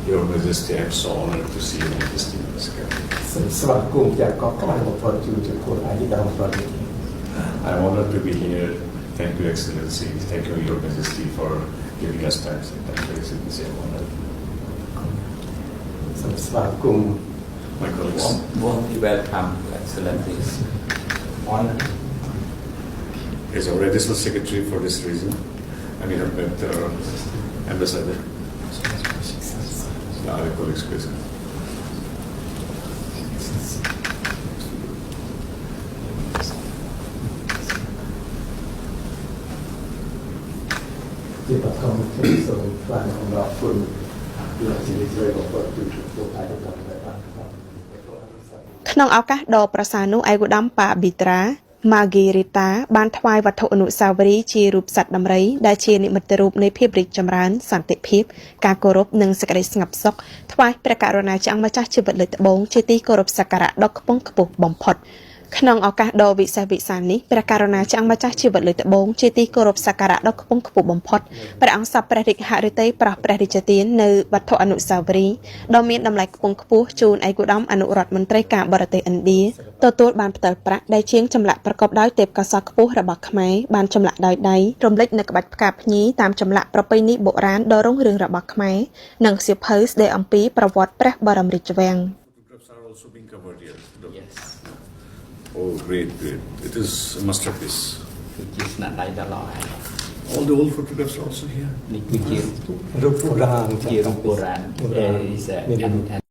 Your Majesty, I'm so honored to see Your Majesty in this country. ស្វាគមន៍យ៉ាងកក់ក្ដៅបំផុតជួយជាខ្លួនឯងដល់ប្រទេសនេះ I'm honored to be here. Thank you, Excellency. Thank you, Your Majesty, for giving us time. Thank you, Excellency. I'm honored. សូមស្វាគមន៍ My colleagues. Warmly welcome, Excellencies. Honor. Is our additional secretary for this reason. And we have met Ambassador. Our colleagues present. ជាបឋមខ្ញុំសូមថ្លែងអំណរគុណដល់ជីវិតរបស់គាត់ជួយពួកឯកឧត្តមដែលបានខំ ក្នុងឱកាសដ៏ប្រសើរនោះឯកឧត្តមប៉ាប៊ីត្រាម៉ាហ្គីរីតាបានថ្វាយវត្ថុអនុស្សាវរីយ៍ជារូបសត្វដំរីដែលជានិមិត្តរូបនៃភាពរីកចម្រើនសន្តិភាពការគោរពនិងសេចក្តីស្ងប់សុខថ្វាយព្រះករុណាចង្សម្ចាស់ជីវិតលើកត្បូងជាទីគោរពសក្ការៈដ៏ខ្ពង់ខ្ពស់បំផុតក្នុងឱកាសដ៏វិសេសវិសាលនេះព្រះករុណាចង្សម្ចាស់ជីវិតលើកត្បូងជាទីគោរពសក្ការៈដ៏ខ្ពង់ខ្ពស់បំផុតព្រះអង្គសពព្រះរាជហឫទ័យប្រោះព្រះរាជទាននៅវត្ថុអនុស្សាវរីយ៍ដ៏មានតម្លៃខ្ពង់ខ្ពស់ជូនឯកឧត្តមអនុរដ្ឋមន្ត្រីការបរទេសឥណ្ឌាទទួលបានផ្តិលប្រាក់ដែលជាងចម្លាក់ប្រកបដោយទេពកោសល្យខ្ពស់របស់ខ្មែរបានចម្លាក់ដោយដៃរំលេចនៅក្បាច់ផ្កាភ្ញីតាមចម្លាក់ប្រពៃណីបុរាណដ៏រុងរឿងរបស់ខ្មែរនិងសៀវភៅស្ដីអំពីប្រវត្តិព្រះបរមរាជវាំង Photographs are also being covered here. Yes. Oh, great, great. It is a masterpiece. Which is not like the law. All the old photographs are also here. Which is រូបបុរាណ Kirupuran. There is a